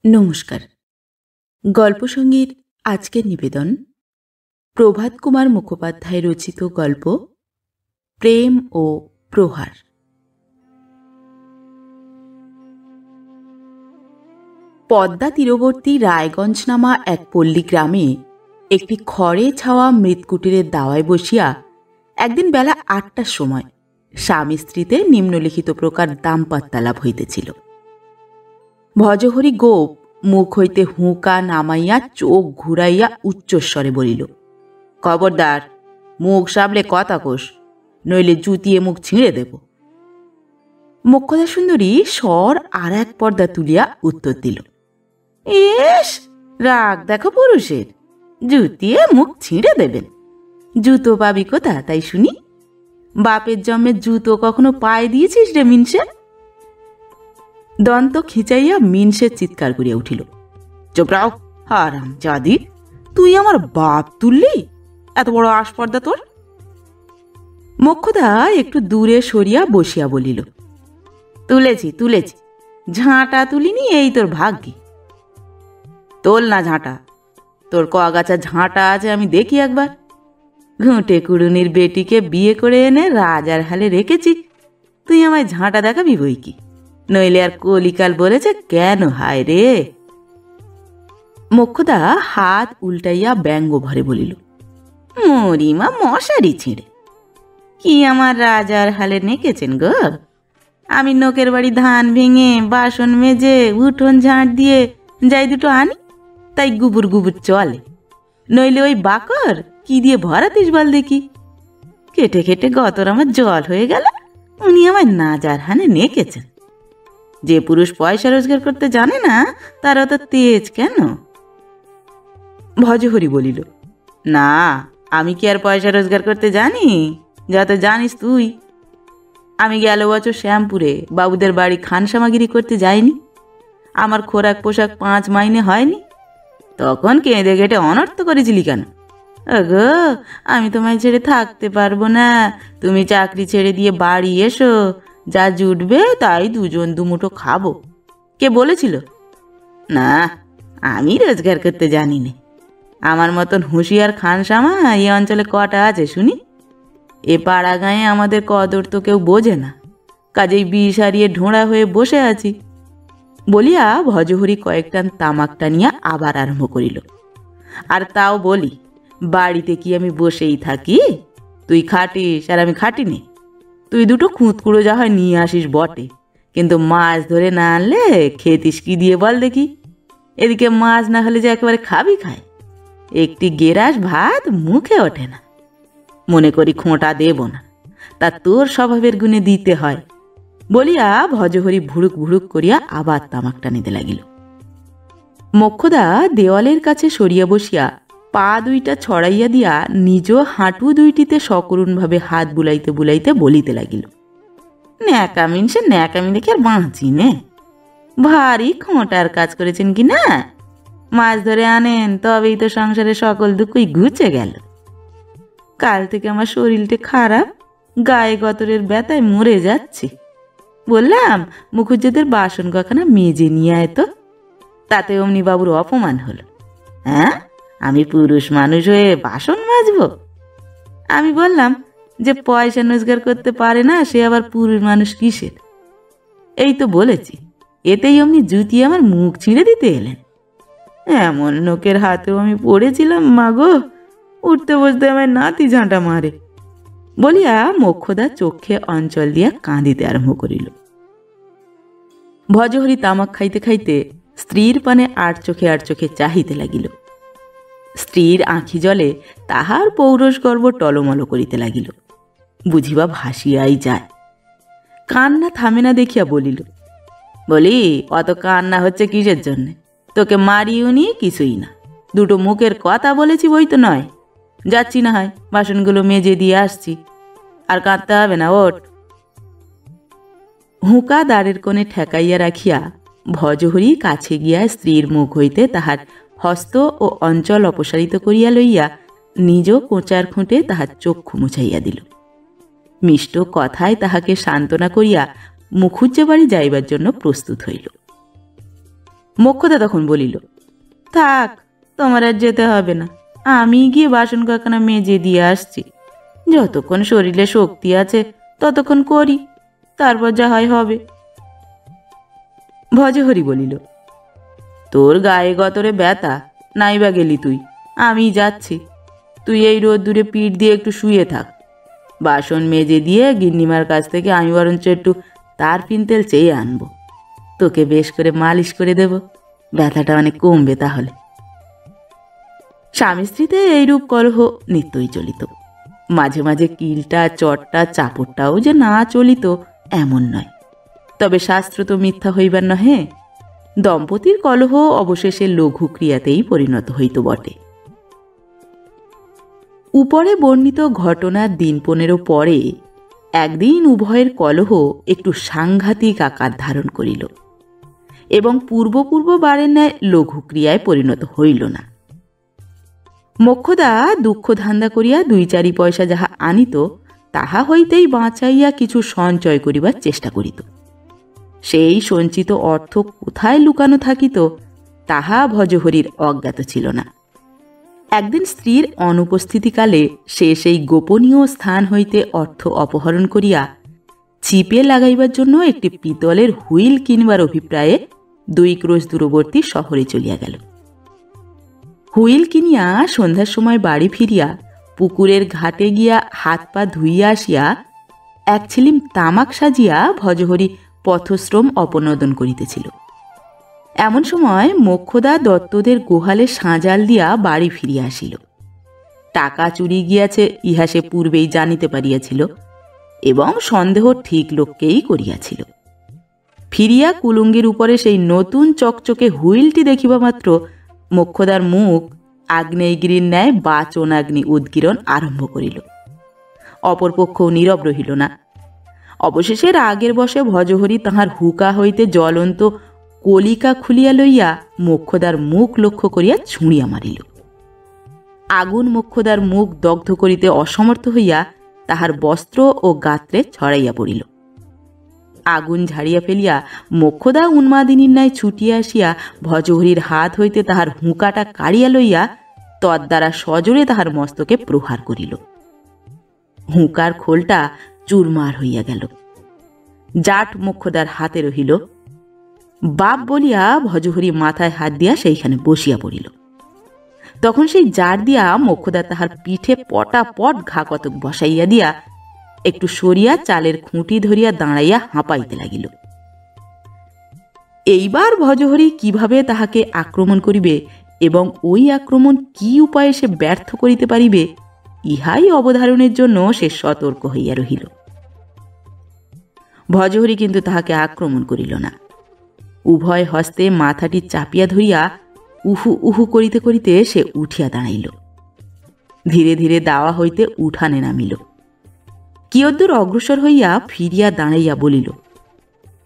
নমস্কার। গল্প সঙ্গীর আজকের নিবেদন প্রভাত কুমার মুখোপাধ্যায় রচিত গল্প প্রেম ও প্রহার। পদ্মা তীরবর্তী রায়গঞ্জ নামা এক পল্লী গ্রামে একটি খড়ে ছাওয়া মৃৎকুটিরের দাওয়ায় বসিয়া একদিন বেলা ৮টার সময় স্বামী স্ত্রীতে নিম্নলিখিত প্রকার দাম্পত্যালাপ হইতেছিল। ভজহরি গোপ মুখ হইতে হুঁকা নামাইয়া চোখ ঘুরাইয়া উচ্চস্বরে বলিল, খবরদার, মুখ সাবলে কথা কোষ, নইলে জুতিয়ে মুখ ছিঁড়ে দেব। মোক্ষদা সুন্দরী স্বর আর এক পর্দা তুলিয়া উত্তর দিল, এস রাগ দেখো পুরুষের, জুতিয়ে মুখ ছিঁড়ে দেবেন? জুতো পাবি কোথা তাই শুনি? বাপের জন্মে জুতো কখনো পায়ে দিয়েছিস রে মিনসে? দন্ত খিচাইয়া মিনসে চিৎকার করিয়া উঠিল, চুপ রাও হারাম জাদি, তুই আমার বাপ তুললি? এত বড় আসপর্দা তোর? মোক্ষদা একটু দূরে সরিয়া বসিয়া বলিল, তুলেছি তুলেছি, ঝাঁটা তুলিনি এই তোর ভাগ্যি। তোল না ঝাঁটা, তোর কগাছা ঝাঁটা আছে আমি দেখি একবার। ঘুঁটে কুড়ুনির বেটিকে বিয়ে করে এনে রাজার হালে রেখেছি, তুই আমায় ঝাঁটা দেখাবি বই কি? নইলে আর কলিকাল বলেছে কেন হায় রে? মোক্ষদা হাত উল্টাইয়া ব্যঙ্গ ভরে বলিল, মরিমা মশারি ছিঁড়ে কি আমার রাজার হালে নেকেছেন গো? আমি নোকের বাড়ি ধান ভেঙে বাসন মেজে উঠোন ঝাঁট দিয়ে যাই দুটো আনি, তাই গুবুর গুবুর চলে। নইলে ওই বাকর কি দিয়ে ভরাতিস বল দেখি? কেটে কেটে গতর আমার জল হয়ে গেল, উনি আমায় নাজার হানে নেকেছেন। যে পুরুষ পয়সা রোজগার করতে জানে না তার অত তেজ কেন? ভজহরি বলিল, না, আমি কি আর পয়সা রোজগার করতে জানি? যত জানিস তুই। আমি গেল বছর শ্যামপুরে বাবুদের বাড়ি খানসামাগিরি করতে যাইনি? আমার খোরাক পোশাক 5 মাইনে হয়নি? তখন কেঁদে কেটে অনর্থ করেছিলি কেন? গো, আমি তোমায় ছেড়ে থাকতে পারবো না, তুমি চাকরি ছেড়ে দিয়ে বাড়ি এসো, যা জুটবে তাই দুজন দুমুঠো খাবো। কে বলেছিল? না, আমি রোজগার করতে জানি না। আমার মতন হুঁশিয়ার খানসামা এই অঞ্চলে কটা আছে শুনি? এ পাড়া গাঁয়ে আমাদের কদর তো কেউ বোঝে না, কাজেই বিষ হারিয়ে ঢোঁড়া হয়ে বসে আছি। বলিয়া ভজহরি কয়েকটান তামাক টানিয়া আবার আরম্ভ করিল, আর তাও বলি, বাড়িতে কি আমি বসেই থাকি? তুই খাটিস আর আমি খাটিনি? তুই দুটো খুঁতকুড়ো যা হয় নিয়ে আসিস বটে, কিন্তু মাছ ধরে না আনলে খেতিস কি দিয়ে বল দেখি? এদিকে মাছ না হলে যে একেবারে খাবি খায়, একটি গেরাস ভাত মুখে ওঠে না। মনে করি খোঁটা দেব না, তা তোর স্বভাবের গুণে দিতে হয়। বলিয়া ভজহরি ভুড়ুক ভুড়ুক করিয়া আবার তামাক টানিতে লাগিল। মোক্ষদা দেওয়ালের কাছে সরিয়া বসিয়া পা দুইটা ছড়াইয়া দিয়া নিজ হাঁটু দুইটিতে সকরুণভাবে হাত বুলাইতে বুলাইতে বলিতে লাগিল, ন্যাকামিন সে ন্যাকামি দেখে আর বাঁচি নে। ভারী খোঁটার কাজ করেছেন কি না? মাছ ধরে আনেন তবেই তো সংসারে সকল দুঃখই ঘুচে গেল। কাল থেকে আমার শরীরটা খারাপ, গায়ে গতরের ব্যথায় মরে যাচ্ছি। বললাম মুখুজ্জেদের বাসন কখানা মেজে নিয়ে আয় তো, তাতে অমনি বাবুর অপমান হলো। হ্যাঁ, আমি পুরুষ মানুষ হয়ে বাসন মাজবো? আমি বললাম যে পয়সা রোজগার করতে পারে না সে আবার পুরুষ মানুষ কিসের? এই তো বলেছি, এতেই অমনি জুতি আমার মুখ ছিঁড়ে দিতে এলেন। এমন লোকের হাতেও আমি পড়েছিলাম মাগো, উঠতে বসতে আমার নাতি ঝাঁটা মারে। বলিয়া মোক্ষদা চোখে অঞ্চল দিয়া কাঁদিতে আরম্ভ করিল। ভজহরি তামাক খাইতে খাইতে স্ত্রীর পানে আর চোখে চাহিতে লাগিল। স্ত্রীর আঁখি জলে তাহার পৌরষ গর্ব টলমল করিতে লাগিল, বুঝিবা ভাসিয়াই যায়। কান্না থামে না দেখিয়া বলিল, বলি অত কান্না হচ্ছে কিসের জন্যে? তোকে মারিও নি কিছুই না, দুটো মুখের কথা বলেছি বই তো নয়। যাচ্ছি না হয়, বাসনগুলো মেজে দিয়ে আসছি, আর কাঁদতে হবে না, ওঠ। হুঁকা দ্বারের কোণে ঠেকাইয়া রাখিয়া ভজহরি কাছে গিয়া স্ত্রীর মুখ হইতে তাহার হস্ত ও অঞ্চল অপসারিত করিয়া লইয়া নিজ কোঁচার খুঁটে তাহার চক্ষু মুছাইয়া দিল। মিষ্ট কথায় তাহাকে সান্ত্বনা করিয়া মুখুজ্জে বাড়ি যাইবার জন্য প্রস্তুত হইল। মোক্ষদা তখন বলিল, থাক, তোমার আর যেতে হবে না, আমি গিয়ে বাসন কারখানা মেজে দিয়ে আসছি। যতক্ষণ শরীরে শক্তি আছে ততক্ষণ করি, তারপর যা হয় হবে। ভজহরি বলিল, তোর গায়ে গতরে ব্যথা, নাইবা গেলি তুই, আমি যাচ্ছি। তুই এই রোদ্দুরে পিঠ দিয়ে একটু শুয়ে থাক। বাসন মেজে দিয়ে গিন্নিমার কাছ থেকে আমি বরঞ্চ একটু তারপিন তেল চেয়ে আনবো, তোকে বেশ করে মালিশ করে দেব, ব্যথাটা অনেক কমবে তাহলে। স্বামী স্ত্রীতে এইরূপ কলহ নিত্যই চলিত। মাঝে মাঝে কিলটা, চটটা, চাপড়টাও যে না চলিত এমন নয়। তবে শাস্ত্র তো মিথ্যা হইবার নহে। দম্পতির কলহ অবশেষে লঘু ক্রিয়াতেই পরিণত হইত বটে। উপরে বর্ণিত ঘটনার দিন 15 পরে একদিন উভয়ের কলহ একটু সাংঘাতিক আকার ধারণ করিল এবং পূর্ববারের ন্যায় লঘু ক্রিয়ায় পরিণত হইল না। মোক্ষদা দুঃখ ধান্দা করিয়া 2-4 পয়সা যাহা আনিত তাহা হইতেই বাঁচাইয়া কিছু সঞ্চয় করিবার চেষ্টা করিত। সেই সঞ্চিত অর্থ কোথায় লুকানো থাকিত তাহা ভজহরির অজ্ঞাত ছিল না। একদিন স্ত্রীর অনুপস্থিতিকালে সে সেই গোপনীয় স্থান হইতে অর্থ অপহরণ করিয়া চিপে লাগাইবার জন্য একটি পিতলের হুইল কিনবার অভিপ্রায়ে 2 ক্রোশ দূরবর্তী শহরে চলিয়া গেল। হুইল কিনিয়া সন্ধ্যার সময় বাড়ি ফিরিয়া পুকুরের ঘাটে গিয়া হাত পা ধুইয়া আসিয়া এক ছিলিম তামাক সাজিয়া ভজহরি পথশ্রম অপনোদন করিতেছিল। এমন সময় মোক্ষদা দত্তদের গোহালে সাঁজাল দিয়া বাড়ি ফিরিয়া আসিল। টাকা চুরি গিয়াছে ইহা সে পূর্বেই জানিতে পারিয়াছিল এবং সন্দেহ ঠিক লোককেই করিয়াছিল। ফিরিয়া কুলুঙ্গির উপরে সেই নতুন চকচকে হুইলটি দেখিবা মাত্র মোক্ষদার মুখ আগ্নেয়গিরির ন্যায় বাচনাগ্নি উদ্গীরণ আরম্ভ করিল। অপরপক্ষও নীরব রহিল না। অবশেষে রাগের বশে ভজহরি তাহার হুকা হইতে জ্বলন্ত কলিকা খুলিয়া লইয়া মোক্ষদার মুখ লক্ষ্য করিয়া ছুঁড়িয়া মারিল। আগুন মোক্ষদার মুখ দগ্ধ করিতে অসমর্থ হইয়া তাহার বস্ত্র ও গাত্রে ছড়াইয়া পড়িল। আগুন ঝাড়িয়া ফেলিয়া মোক্ষদা উন্মাদিনীর ন্যায় ছুটিয়া আসিয়া ভজহরির হাত হইতে তাহার হুঁকাটা কাড়িয়া লইয়া তদ্বারা সজোরে তাহার মস্তকে প্রহার করিল। হুঁকার খোলটা চুরমার হইয়া গেল। জাট মোক্ষদার হাতে রহিল। বাপ বলিয়া ভজহরি মাথায় হাত দিয়া সেইখানে বসিয়া পড়িল। তখন সেই জার দিয়া মোক্ষদা তাহার পিঠে পটাপট ঘা কতক বসাইয়া দিয়া একটু সরিয়া চালের খুঁটি ধরিয়া দাঁড়াইয়া হাঁপাইতে লাগিল। এইবার ভজহরি কিভাবে তাহাকে আক্রমণ করিবে এবং ওই আক্রমণ কি উপায়ে সে ব্যর্থ করিতে পারিবে ইহাই অবধারণের জন্য সে সতর্ক হইয়া রহিল। ভজহরি কিন্তু তাহাকে আক্রমণ করিল না। উভয় হস্তে মাথাটি চাপিয়া ধরিয়া উহু উহু করিতে করিতে সে উঠিয়া দাঁড়াইল। ধীরে ধীরে দাওয়া হইতে উঠানে নামিল। কিয়দ্দূর অগ্রসর হইয়া ফিরিয়া দাঁড়াইয়া বলিল,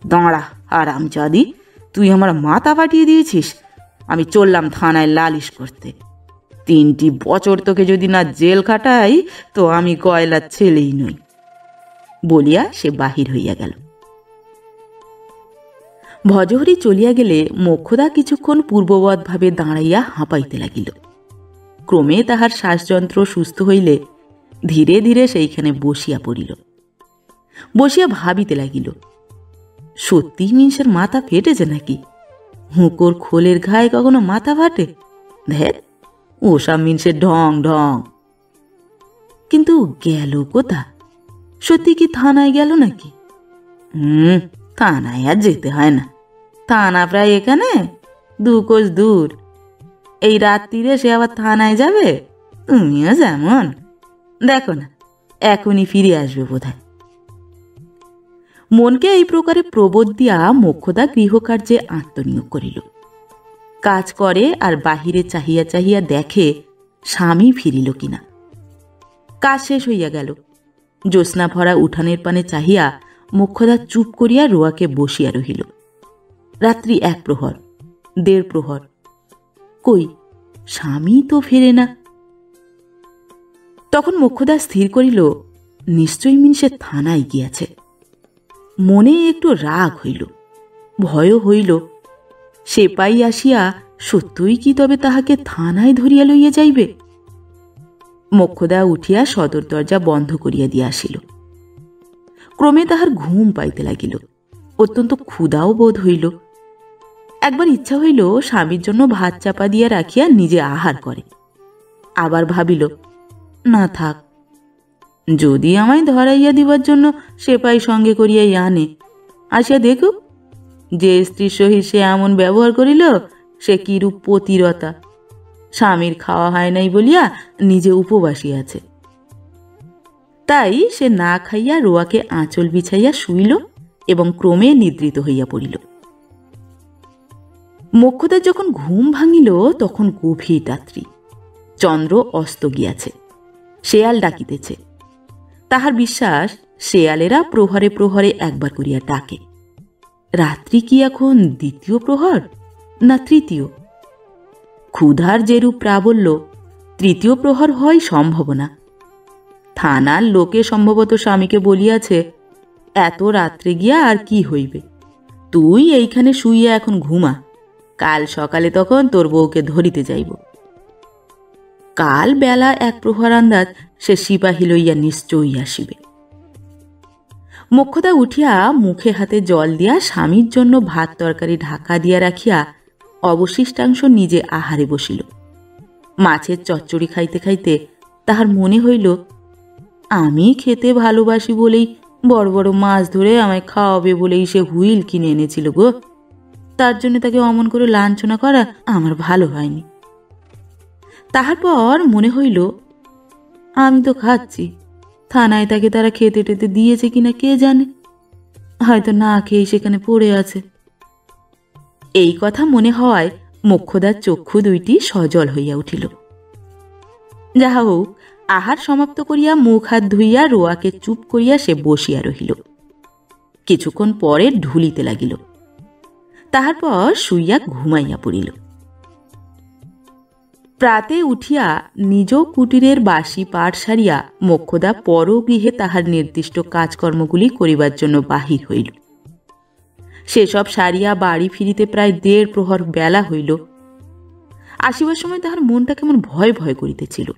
দাঁড়া আরামজাদি, তুই আমার মাথা ফাটিয়ে দিয়েছিস। আমি চললাম থানায় লালিশ করতে। 3টি বছর তোকে যদি না জেল খাটাই তো আমি গয়লার ছেলেই নই। বলিয়া সে বাহির হইয়া গেল। ভজহরি চলিয়া গেলে মোক্ষদা কিছুক্ষণ পূর্ববৎভাবে দাঁড়াইয়া হাঁপাইতে লাগিল। ক্রমে তাহার শ্বাসযন্ত্র সুস্থ হইলে ধীরে ধীরে সেইখানে বসিয়া পড়িল। বসিয়া ভাবিতে লাগিল, সত্যি মিনসের মাথা ফেটেছে নাকি? হুঁকোর খোলের ঘায়ে কখনো মাথা ফাটে? ধ্যাত, ওসব মিনসের ঢং ঢং। কিন্তু গেল কোথা? সত্যি কি থানায় গেল নাকি? থানায় আর যেতে হয় না। থানা প্রায় এখানে 2 কোষ দূর। এই রাত্রিরে সে আবার থানায় যাবে? তুমিও যেমন। দেখো না, এখনই ফিরে আসবে বোধহয়। মনকে এই প্রকারে প্রবোধ দিয়া মোক্ষদা গৃহকার্যে আত্মনিয়োগ করিল। কাজ করে আর বাহিরে চাহিয়া চাহিয়া দেখে স্বামী ফিরিল কিনা। কাজ শেষ হইয়া গেল। জ্যোৎস্না ভরা উঠানের পানে চাহিয়া মোক্ষদা চুপ করিয়া রোয়াকে বসিয়া রহিল। রাত্রি 1 প্রহর, 1.5 প্রহর। কই, স্বামী তো ফেরে না। তখন মোক্ষদা স্থির করিল, নিশ্চয়ই মিনসে থানায় গিয়াছে। মনে একটু রাগ হইল, ভয়ও হইল। সেপাই আসিয়া সত্যই কি তবে তাহাকে থানায় ধরিয়া লইয়া যাইবে? মোক্ষদা উঠিয়া সদর দরজা বন্ধ করিয়া দিয়া আসিল। ক্রমে তাহার ঘুম পাইতে লাগিল, অত্যন্ত ক্ষুধাও বোধ হইল। একবার ইচ্ছা হইল স্বামীর জন্য ভাত চাপা দিয়া রাখিয়া নিজে আহার করে। আবার ভাবিল, না থাক, যদি আমায় ধরাইয়া দিবার জন্য সেপাই সঙ্গে করিয়াই আনে, আসিয়া দেখুক যে স্ত্রীর সহিত সে এমন ব্যবহার করিল সে কিরূপ পতিরতা। স্বামীর খাওয়া হয় নাই বলিয়া নিজে উপবাসী আছে। তাই সে না খাইয়া রোয়াকে আঁচল বিছাইয়া শুইল এবং ক্রমে নিদ্রিত হইয়া পড়িল। মোক্ষদার যখন ঘুম ভাঙিল তখন গভীর রাত্রি, চন্দ্র অস্ত গিয়াছে, শেয়াল ডাকিতেছে। তাহার বিশ্বাস শেয়ালেরা প্রহরে প্রহরে একবার করিয়া ডাকে। রাত্রি কি এখন দ্বিতীয় প্রহর না তৃতীয়? ক্ষুধার যেরূপ প্রাবল্য, তৃতীয় প্রহর হয় সম্ভাবনা। থানার লোকে সম্ভবত স্বামীকে বলিয়াছে, এত রাত্রে গিয়া আর কি হইবে, তুই এইখানে শুইয়া এখন ঘুমা, কাল সকালে তখন তোর বউকে ধরিতে যাইব। কাল বেলা এক প্রহর আন্দাজ সে সিপাহী লইয়া নিশ্চয়ই আসিবে। মোক্ষদা উঠিয়া মুখে হাতে জল দিয়া স্বামীর জন্য ভাত তরকারি ঢাকা দিয়া রাখিয়া অবশিষ্টাংশ নিজে আহারে বসিল। মাছের চচ্চড়ি খাইতে খাইতে তাহার মনে হইল, আমি খেতে ভালোবাসি বলেই বড় বড় মাছ ধরে আমায় খাওয়াবে বলেই সে হুইল কিনে এনেছিল গো, তার জন্য তাকে অমন করে লাঞ্ছনা করা আমার ভালো হয়নি। তাহার পর মনে হইল, আমি তো খাচ্ছি, থানায় তাকে তারা খেতে টেতে দিয়েছে কিনা কে জানে, হয়তো না খেয়ে সেখানে পড়ে আছে। এই কথা মনে হওয়ায় মোক্ষদার চক্ষু দুইটি সজল হইয়া উঠিল। যাহা হোক, আহার সমাপ্ত করিয়া মুখ হাত ধুইয়া রোয়াকে চুপ করিয়া সে বসিয়া রহিল। কিছুক্ষণ পরে ঢুলিতে লাগিল, তাহার পর শুইয়া ঘুমাইয়া পড়িল। প্রাতে উঠিয়া নিজ কুটিরের বাসি পাট সারিয়া মোক্ষদা পরগৃহে তাহার নির্দিষ্ট কাজকর্মগুলি করিবার জন্য বাহির হইল। সেসব সারিয়া বাড়ি ফিরিতে প্রায় 1.5 প্রহর বেলা হইল। আসিবার সময় তাহার মনটা কেমন ভয় ভয় করিতেছিল।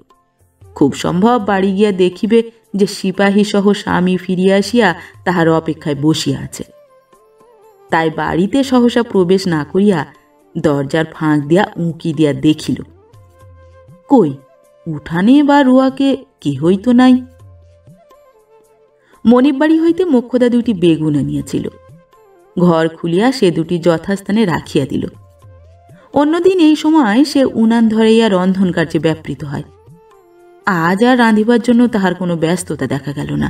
খুব সম্ভব বাড়ি গিয়া দেখিবে যে সিপাহী সহ স্বামী ফিরিয়া আসিয়া তাহার অপেক্ষায় বসিয়া আছে। তাই বাড়িতে সহসা প্রবেশ না করিয়া দরজার ফাঁক দিয়া উঁকি দিয়া দেখিল, কই উঠানে বা রোয়াকে কেহই তো নাই। মনিব বাড়ি হইতে মোক্ষদা 2টি বেগুন আনিয়াছিল। ঘর খুলিয়া সে 2টি যথাস্থানে রাখিয়া দিল। অন্যদিন এই সময় সে উনান ধরাইয়া রন্ধন কার্যে ব্যাপৃত হয়। আজ আর রাঁধিবার জন্য তাহার কোনো ব্যস্ততা দেখা গেল না।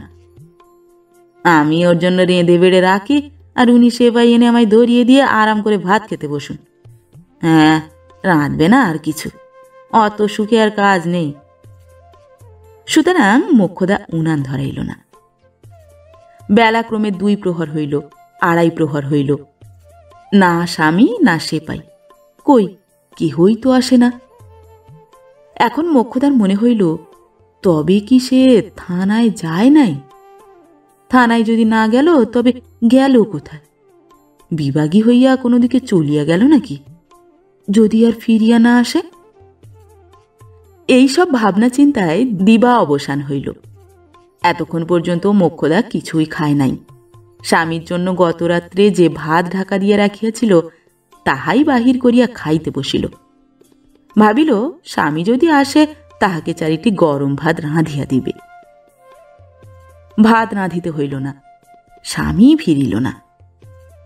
আমি ওর জন্য রেঁধে বেড়ে রাখি, আর উনি সেবাই এনে আমায় ধরিয়ে দিয়ে আরাম করে ভাত খেতে বসুন। হ্যাঁ, রাঁধবে না আর কিছু, অত সুখে আর কাজ নেই। সুতরাং মোক্ষদা উনান ধরাইল না। বেলা ক্রমে 2 প্রহর হইল, 2.5 প্রহর হইল। না স্বামী না সেপাই, কই কেহই তো আসে না। এখন মোক্ষদার মনে হইল, তবে কি সে থানায় যায় নাই? থানায় যদি না গেল তবে গেল কোথায়? বিভাগী হইয়া কোনো দিকে চলিয়া গেল নাকি? যদি আর ফিরিয়া না আসে। এইসব ভাবনা চিন্তায় দিবা অবসান হইল। এতক্ষণ পর্যন্ত মোক্ষদা কিছুই খায় নাই। স্বামীর জন্য গত রাত্রে যে ভাত ঢাকা দিয়া রাখিয়াছিল তাহাই বাহির করিয়া খাইতে বসিল। ভাবিল, স্বামী যদি আসে তাহাকে 4টি গরম ভাত রাঁধিয়া দিবে। ভাত রাঁধিতে হইল না, স্বামী ফিরিল না।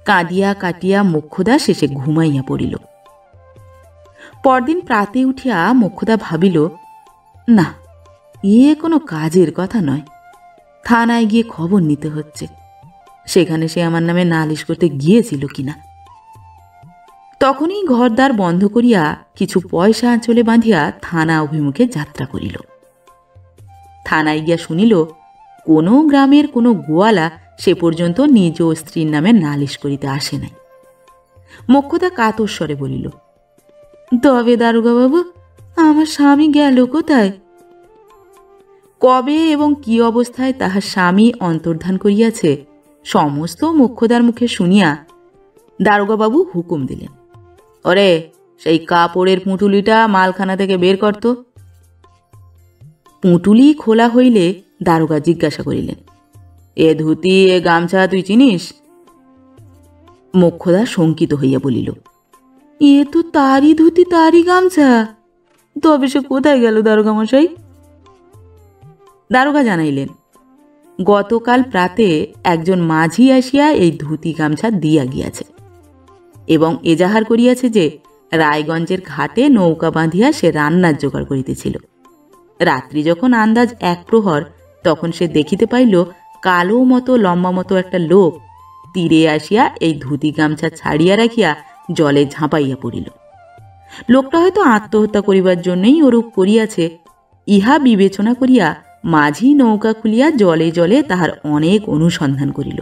কাঁদিয়া কাটিয়া মোক্ষদা শেষে ঘুমাইয়া পড়িল। পরদিন প্রাতে উঠিয়া মোক্ষদা ভাবিল, না, এ কোনো কাজের কথা নয়। থানায় গিয়ে খবর নিতে হচ্ছে, সেখানে সে আমার নামে নালিশ করতে গিয়েছিল কিনা। তখনই ঘরদ্বার বন্ধ করিয়া কিছু পয়সা আঁচলে বাঁধিয়া থানা অভিমুখে যাত্রা করিল। থানায় গিয়া শুনিল, কোনো গ্রামের কোনো গোয়ালা সে পর্যন্ত নিজ স্ত্রীর নামে নালিশ করিতে আসে নাই। মোক্ষদা কাতর স্বরে বলিল, তবে দারোগা বাবু, আমার স্বামী গেল কোথায়? কবে এবং কি অবস্থায় তাহার স্বামী অন্তর্ধান করিয়াছে সমস্ত মোক্ষদার মুখে শুনিয়া দারোগাবাবু হুকুম দিলেন, ওরে, সেই কাপড়ের পুঁটুলিটা মালখানা থেকে বের করতো। পুঁটুলি খোলা হইলে দারোগা জিজ্ঞাসা করিলেন, এ ধুতি এ গামছা তুই চিনিস? মোক্ষদা শঙ্কিত হইয়া বলিল, এ তো তারই ধুতি তারই গামছা, তবে সে কোথায় গেল দারোগা মশাই? দারোগা জানাইলেন, গতকাল প্রাতে একজন মাঝি আসিয়া এই ধুতি গামছা দিয়া গিয়াছে এবং এজাহার করিয়াছে যে রায়গঞ্জের ঘাটে নৌকা বাঁধিয়া সে রান্নার জোগাড় করিতেছিল। রাত্রি যখন আন্দাজ 1 প্রহর, তখন সে দেখিতে পাইল কালো মতো লম্বা মতো একটা লোক তীরে আসিয়া এই ধুতি গামছা ছাড়িয়া রাখিয়া জলে ঝাঁপাইয়া পড়িল। লোকটা হয়তো আত্মহত্যা করিবার জন্যই ওরূপ করিয়াছে, ইহা বিবেচনা করিয়া মাঝি নৌকা খুলিয়া জলে জলে তাহার অনেক অনুসন্ধান করিল,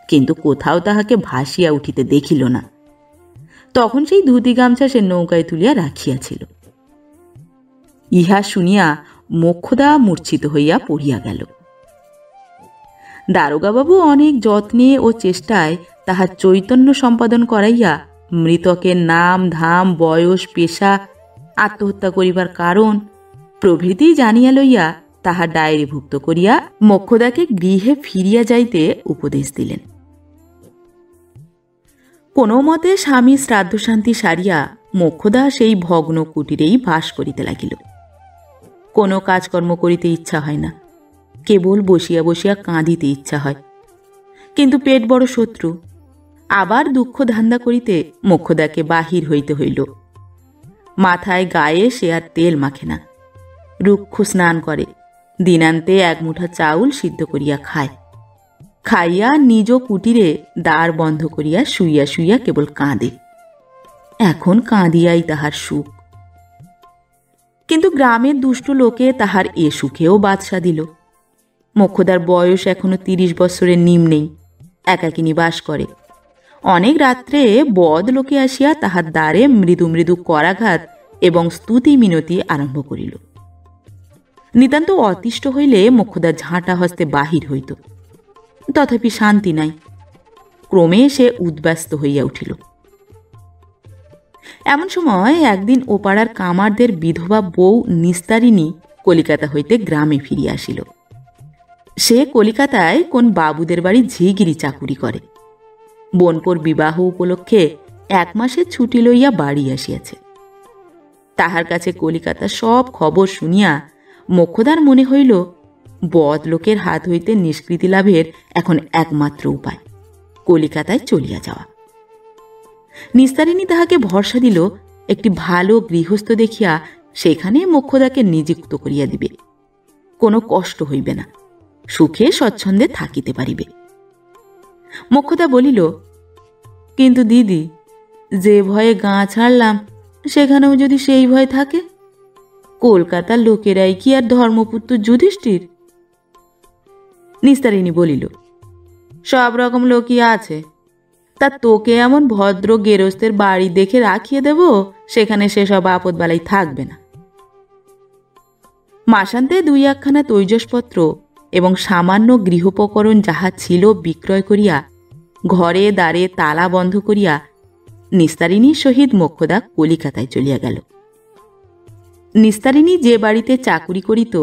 কিন্তু কোথাও তাহাকে ভাসিয়া উঠিতে দেখিল না। তখন সেই ধুতি গামছা সে নৌকায় তুলিয়া রাখিয়াছিল। ইহা শুনিয়া মোক্ষদা মূর্ছিত হইয়া পড়িয়া গেল। দারোগাবাবু অনেক যত্নে ও চেষ্টায় তাহার চৈতন্য সম্পাদন করাইয়া মৃতকের নাম ধাম, বয়স, পেশা, আত্মহত্যা করিবার কারণ প্রভৃতি জানিয়া লইয়া তাহার ডায়েরিভুক্ত করিয়া মোক্ষদাকে গৃহে ফিরিয়া যাইতে উপদেশ দিলেন। কোনো মতে স্বামী শ্রাদ্ধশান্তি সারিয়া মোক্ষদা সেই ভগ্ন কুটিরেই বাস করিতে লাগিল। কোনো কাজকর্ম করিতে ইচ্ছা হয় না, কেবল বসিয়া বসিয়া কাঁদিতে ইচ্ছা হয়, কিন্তু পেট বড় শত্রু। আবার দুঃখ ধান্দা করিতে মোক্ষদাকে বাহির হইতে হইল। মাথায় গায়ে সে আর তেল মাখে না, রুক্ষ স্নান করে, দিনান্তে 1 মুঠা চাউল সিদ্ধ করিয়া খায়। খাইয়া নিজ কুটিরে দ্বার বন্ধ করিয়া শুইয়া শুইয়া কেবল কাঁদে। এখন কাঁদিয়াই তাহার সুখ। কিন্তু গ্রামের দুষ্ট লোকে তাহার এ সুখেও বাদশা দিল। মোক্ষদার বয়স এখনো 30 বৎসরের নিম্নেই, একাকিনী বাস করে। অনেক রাত্রে বদ লোকে আসিয়া তাহার দ্বারে মৃদু মৃদু করাঘাত এবং স্তুতি মিনতি আরম্ভ করিল। নিতান্ত অতিষ্ঠ হইলে মোক্ষদা ঝাঁটা হস্তে বাহির হইত, তথাপি শান্তি নাই। ক্রমে সে উদ্ব্যস্ত হইয়া উঠিল। এমন সময় একদিন ওপাড়ার কামারদের বিধবা বউ নিস্তারিণী কলিকাতা হইতে গ্রামে ফিরিয়া আসিল। সে কলিকাতায় কোন বাবুদের বাড়ি ঝিগিরি চাকুরি করে। বোনপোর বিবাহ উপলক্ষে 1 মাসের ছুটি লইয়া বাড়ি আসিয়াছে। তাহার কাছে কলিকাতা সব খবর শুনিয়া মোক্ষদার মনে হইল বদ লোকের হাত হইতে নিষ্কৃতি লাভের এখন একমাত্র উপায় কলিকাতায় চলিয়া যাওয়া। নিস্তারিণী তাহাকে ভরসা দিল একটি ভালো গৃহস্থ দেখিয়া সেখানে মোক্ষদাকে নিযুক্ত করিয়া দিবে। কোনো কষ্ট হইবে না, সুখে স্বচ্ছন্দে থাকিতে পারিবে। মোক্ষদা বলিল, কিন্তু দিদি, যে ভয়ে গাঁ ছাড়লাম সেখানেও যদি সেই ভয় থাকে, কলকাতার লোকেরাই কি আর ধর্মপুত্র যুধিষ্ঠির? নিস্তারিণী বলিল, সব রকম লোকই আছে, তা তোকে এমন ভদ্র গেরস্তের বাড়ি দেখে রাখিয়ে দেব, সেখানে সেসব আপদ বালাই থাকবে না। মাসান্তে 2-1 খানা তৈজসপত্র এবং সামান্য গৃহোপকরণ যাহা ছিল বিক্রয় করিয়া ঘরে দ্বারে তালা বন্ধ করিয়া নিস্তারিণীর সহিত মোক্ষদা কলিকাতায় চলিয়া গেল। নিস্তারিণী যে বাড়িতে চাকুরি করিত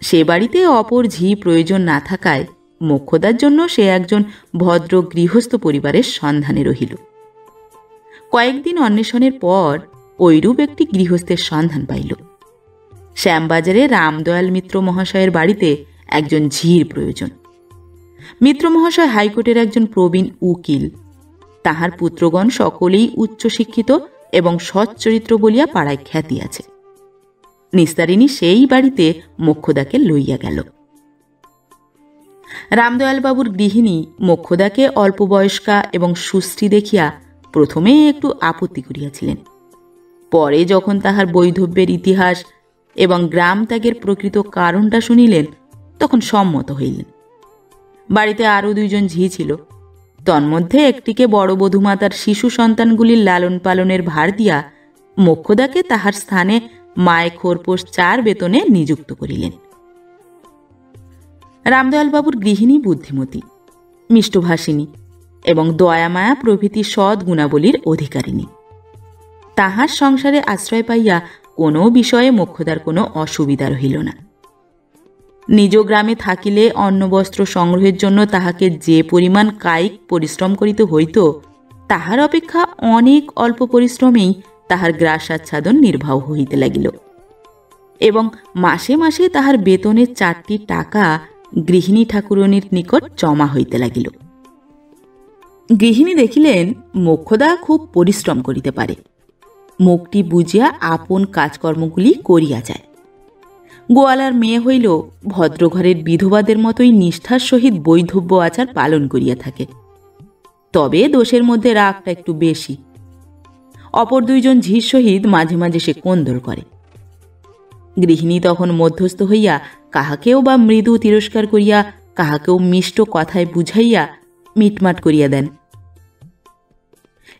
সে বাড়িতে অপর ঝি প্রয়োজন না থাকায় মোক্ষদার জন্য সে একজন ভদ্র গৃহস্থ পরিবারের সন্ধানে রহিল। কয়েকদিন অন্বেষণের পর ঐরূপ একটি গৃহস্থের সন্ধান পাইল। শ্যামবাজারে রামদয়াল মিত্র মহাশয়ের বাড়িতে একজন ঝির প্রয়োজন। মিত্র মহাশয় হাইকোর্টের একজন প্রবীণ উকিল। তাহার পুত্রগণ সকলেই উচ্চশিক্ষিত এবং সচ্চরিত্র বলিয়া পাড়ায় খ্যাতি আছে। নিস্তারিণী সেই বাড়িতে মোক্ষদাকে লইয়া গেল। রামদয়ালবাবুর গৃহিণী মোক্ষদাকে অল্প বয়স্কা এবং সুশ্রী দেখিয়া প্রথমে একটু আপত্তি করিয়াছিলেন। পরে যখন তাহার বৈধব্যের ইতিহাস এবং গ্রাম ত্যাগের প্রকৃত কারণটা শুনিলেন তখন সম্মত হইলেন। বাড়িতে আরও 2 জন ঝি ছিল। তন্মধ্যে একটিকে বড় বধূমাতার শিশু সন্তানগুলির লালন পালনের ভার দিয়া মোক্ষদাকে তাহার স্থানে মায়ে খোরপোশ 4 বেতনে নিযুক্ত করিলেন। রামদয়ালবাবুর গৃহিণী বুদ্ধিমতী, মিষ্টভাষিনী এবং দয়ামায়া প্রভৃতি সৎ গুণাবলীর অধিকারিণী। তাহার সংসারে আশ্রয় পাইয়া কোনো বিষয়ে মোক্ষদার কোনো অসুবিধা রহিল না। নিজ গ্রামে থাকিলে অন্নবস্ত্র সংগ্রহের জন্য তাহাকে যে পরিমাণ কায়িক পরিশ্রম করিতে হইত, তাহার অপেক্ষা অনেক অল্প পরিশ্রমেই তাহার গ্রাসাচ্ছাদন নির্বাহ হইতে লাগিল এবং মাসে মাসে তাহার বেতনের 4টি টাকা গৃহিণী ঠাকুরণীর নিকট জমা হইতে লাগিল। গৃহিণী দেখিলেন মোক্ষদা খুব পরিশ্রম করিতে পারে, মুখটি বুঝিয়া আপন কাজকর্মগুলি করিয়া যায়। গোয়ালার মেয়ে হইল ভদ্রঘরের বিধবাদের মতোই নিষ্ঠার সহিত বৈধব্য আচার পালন করিয়া থাকে, তবে দোষের মধ্যে রাগটা একটু বেশি। অপর 2 জন ঝির সহিত মাঝে মাঝে সে কোন্দর করে। গৃহিণী তখন মধ্যস্থ হইয়া কাহাকেও বা মৃদু তিরস্কার করিয়া, কাহাকেও মিষ্ট কথায় বুঝাইয়া মিটমাট করিয়া দেন।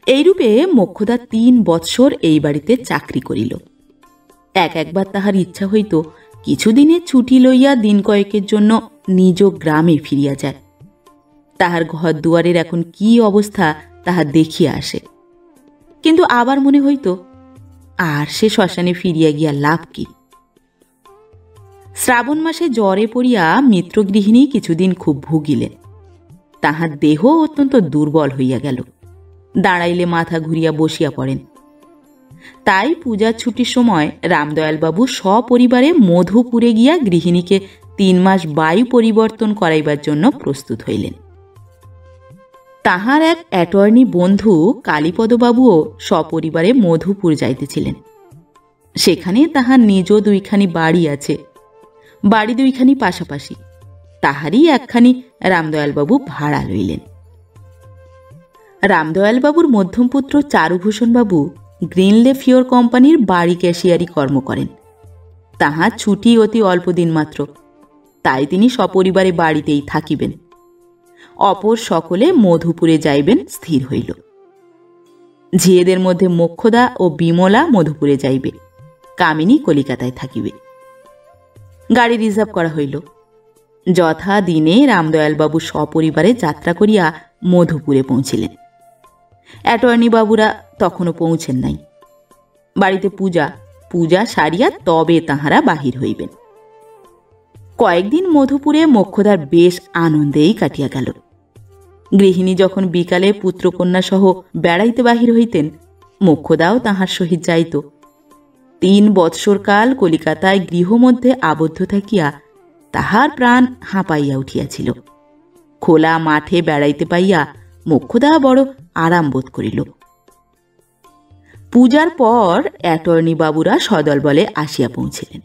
এইরূপে মোক্ষদা 3 বৎসর এই বাড়িতে চাকরি করিল। একবার তাহার ইচ্ছা হইত কিছুদিনের ছুটি লইয়া দিন কয়েকের জন্য নিজ গ্রামে ফিরিয়া যায়, তাহার ঘর দুয়ারের এখন কি অবস্থা তাহা দেখিয়া আসে। কিন্তু আবার মনে হইত আর সে শ্মশানে ফিরিয়া গিয়া লাভ কি। শ্রাবণ মাসে জ্বরে পড়িয়া মিত্রগৃহিণী কিছুদিন খুব ভুগিলেন। তাহার দেহ অত্যন্ত দুর্বল হইয়া গেল, দাঁড়াইলে মাথা ঘুরিয়া বসিয়া পড়েন। তাই পূজার ছুটির সময় রামদয়ালবাবু সপরিবারে মধুপুরে গিয়া গৃহিণীকে 3 মাস বায়ু পরিবর্তন করাইবার জন্য প্রস্তুত হইলেন। তাহার এক অ্যাটর্নি বন্ধু কালীপদবাবুও সপরিবারে মধুপুর যাইতেছিলেন। সেখানে তাহার নিজ 2খানি বাড়ি আছে, বাড়ি 2খানি পাশাপাশি, তাহারই একখানি রামদয়ালবাবু ভাড়া লইলেন। রামদয়ালবাবুর মধ্যম পুত্র চারুভূষণবাবু গ্রিনলে ফিওর কোম্পানির বাড়ি ক্যাশিয়ারি কর্ম করেন। তাহার ছুটি অতি অল্প দিন মাত্র, তাই তিনি সপরিবারে বাড়িতেই থাকিবেন। অপর সকলে মধুপুরে যাইবেন স্থির হইল। ঝিয়েদের মধ্যে মোক্ষদা ও বিমলা মধুপুরে যাইবে, কামিনী কলিকাতায় থাকিবে। গাড়ি রিজার্ভ করা হইল। যথা দিনে রামদয়ালবাবু সপরিবারে যাত্রা করিয়া মধুপুরে পৌঁছিলেন। অ্যাটর্নি বাবুরা তখনও পৌঁছেন নাই। বাড়িতে পূজা সারিয়া তবে তাহারা বাহির হইবেন। কয়েকদিন মধুপুরে মোক্ষদার বেশ আনন্দেই কাটিয়া গেল। গৃহিণী যখন বিকালে পুত্রকন্যা সহ বেড়াইতে বাহির হইতেন, মোক্ষদাও তাহার সহিত যাইত। 3 বৎসরকাল কলিকাতায় গৃহমধ্যে আবদ্ধ থাকিয়া তাহার প্রাণ হাঁপাইয়া উঠিয়াছিল। খোলা মাঠে বেড়াইতে পাইয়া মোক্ষদা বড় আরাম বোধ করিল। পূজার পর অ্যাটর্নি বাবুরা সদলবলে আসিয়া পৌঁছিলেন।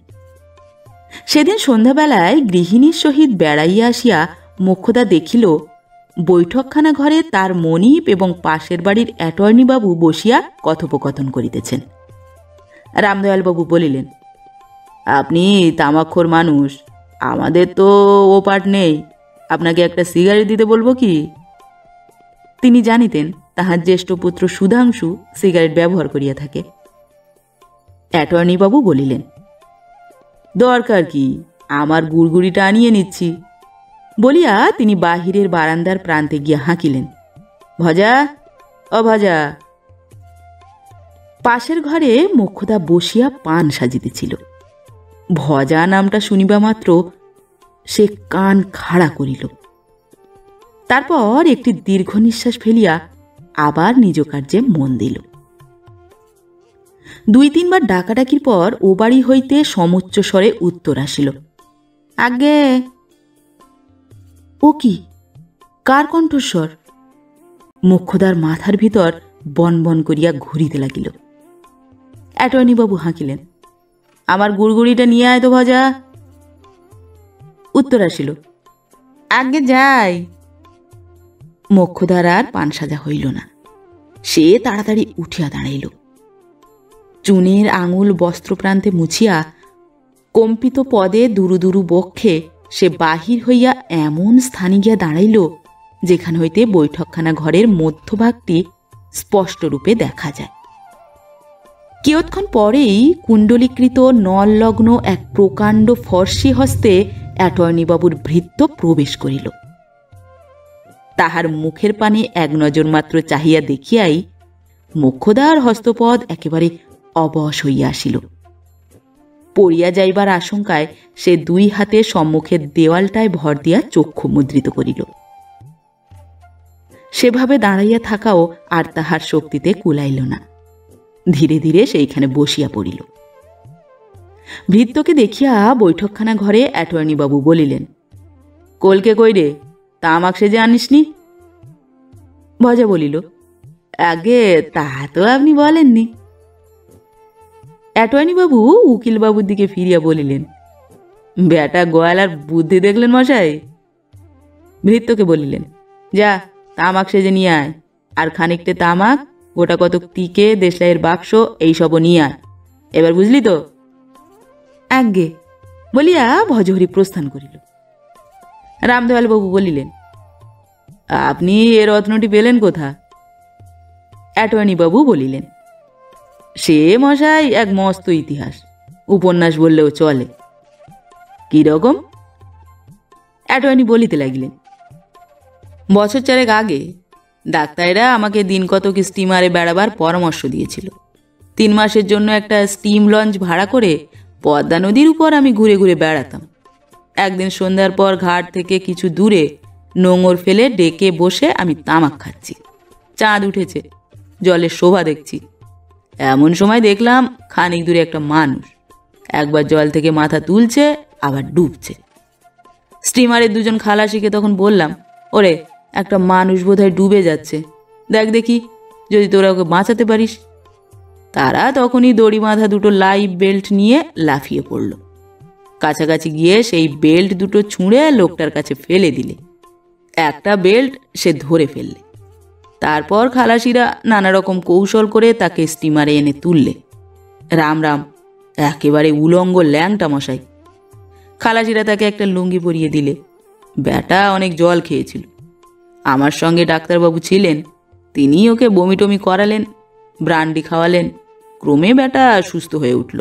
সেদিন সন্ধ্যাবেলায় গৃহিণীর সহিত বেড়াইয়া আসিয়া মোক্ষদা দেখিল বৈঠকখানা ঘরে তার মনিব এবং পাশের বাড়ির অ্যাটর্নি বাবু বসিয়া কথোপকথন করিতেছেন। রামদয়ালবাবু বলিলেন, আপনি তামাকখোর মানুষ, আমাদের তো ও পাট নেই, আপনাকে একটা সিগারেট দিতে বলবো কি? তিনি জানিতেন তাহার জ্যেষ্ঠ পুত্র সুধাংশু সিগারেট ব্যবহার করিয়া থাকে। অ্যাটর্নি বাবু বলিলেন, দরকার কি, আমার গুড়গুড়িটা আনিয়ে নিচ্ছি বলিয়া তিনি বাহিরের বারান্দার প্রান্তে গিয়া হাঁকিলেন, ভজা ও ভজা। পাশের ঘরে মোক্ষদা বসিয়া পান সাজিতেছিল। ভজা নামটা শুনিবা মাত্র সে কান খাড়া করিল। তারপর একটি দীর্ঘ নিঃশ্বাস ফেলিয়া আবার নিজ কার্যে মন দিল। 2-3 বার ডাকাডাকির পর ও বাড়ি হইতে সমুচ্চ স্বরে উত্তর আসিল, আগে। ও কি, কার কণ্ঠস্বর? মোক্ষদার মাথার ভিতর বনবন করিয়া ঘুরিতে লাগিল। অ্যাটর্নিবাবু হাঁকিলেন, আমার গুড়গুড়িটা নিয়ে আয় তো ভজা। উত্তর আসিল, আগে যাই। মোক্ষদার আর পান সাজা হইল না। সে তাড়াতাড়ি উঠিয়া দাঁড়াইল। চুনের আঙুল বস্ত্রপ্রান্তে মুছিয়া কম্পিত পদে দুরু দুরু বক্ষে সে বাহির হইয়া এমন স্থানে গিয়া দাঁড়াইল যেখান হইতে বৈঠকখানা ঘরের মধ্যভাগটি স্পষ্টরূপে দেখা যায়। কিয়ৎক্ষণ পরেই কুণ্ডলীকৃত নললগ্ন এক প্রকাণ্ড ফর্সি হস্তে অ্যাটর্নিবাবুর ভৃত্য প্রবেশ করিল। তাহার মুখের পানে এক নজর মাত্র চাহিয়া দেখিয়াই মোক্ষদার হস্তপদ একেবারে অবশ হইয়া আসিল। পড়িয়া যাইবার আশঙ্কায় সে দুই হাতে সম্মুখের দেওয়ালটায় ভর দিয়া চক্ষু মুদ্রিত করিল। সেভাবে দাঁড়াইয়া থাকাও আর তাহার শক্তিতে কুলাইল না। ধীরে ধীরে সেইখানে বসিয়া পড়িল। ভৃত্যকে দেখিয়া বৈঠকখানা ঘরে অ্যাটর্নিবাবু বলিলেন, কলকে কই রে, তামাক সেজে আনিসনি? ভজা বলিল, আগে তা তো আপনি বলেননি। অ্যাটর্নিবাবু উকিলবাবুর দিকে ফিরিয়া বলিলেন, বেটা গোয়ালার বুদ্ধি দেখলেন মশাই? ভৃত্যকে বলিলেন, যা তামাক সেজে নিয়ে আয়, আর খানিকটে তামাক, গোটা কতক টিকে, দেশলাইয়ের বাক্স, এইসবও নিয়ে আয়। এবার বুঝলি তো? আজ্ঞে বলিয়া ভজহরি প্রস্থান করিল। রামদয়ালবাবু বলিলেন, আপনি এ রত্নটি পেলেন কোথা? অ্যাটর্নিবাবু বলিলেন, সে মশাই এক মস্ত ইতিহাস, উপন্যাস বললেও চলে। কিরকম? অ্যাটর্নি বলিতে লাগিলেন, বছর চারেক আগে ডাক্তারেরা আমাকে দিন কতক স্টিমারে বেড়াবার পরামর্শ দিয়েছিল। 3 মাসের জন্য একটা স্টিম লঞ্চ ভাড়া করে পদ্মা নদীর উপর আমি ঘুরে ঘুরে বেড়াতাম। একদিন সন্ধ্যার পর ঘাট থেকে কিছু দূরে নোঙর ফেলে ডেকে বসে আমি তামাক খাচ্ছি। চাঁদ উঠেছে, জলের শোভা দেখছি। এমন সময় দেখলাম খানিক দূরে একটা মানুষ একবার জল থেকে মাথা তুলছে, আবার ডুবছে। স্টিমারের 2জন খালাসিকে তখন বললাম, ওরে, একটা মানুষ বোধহয় ডুবে যাচ্ছে, দেখ দেখি যদি তোরা ওকে বাঁচাতে পারিস। তারা তখনই দড়ি বাঁধা 2টো লাইফ বেল্ট নিয়ে লাফিয়ে পড়ল। কাছাকাছি গিয়ে সেই বেল্ট 2টো ছুঁড়ে লোকটার কাছে ফেলে দিলে। একটা বেল্ট সে ধরে ফেললে। তারপর খালাসিরা নানা রকম কৌশল করে তাকে স্টিমারে এনে তুললে। রাম রাম, একেবারে উলঙ্গ ল্যাংটা মশাই। খালাসিরা তাকে একটা লুঙ্গি পরিয়ে দিলে। ব্যাটা অনেক জল খেয়েছিল। আমার সঙ্গে ডাক্তারবাবু ছিলেন, তিনি ওকে বমি টমি করালেন, ব্রান্ডি খাওয়ালেন। ক্রমে ব্যাটা সুস্থ হয়ে উঠল।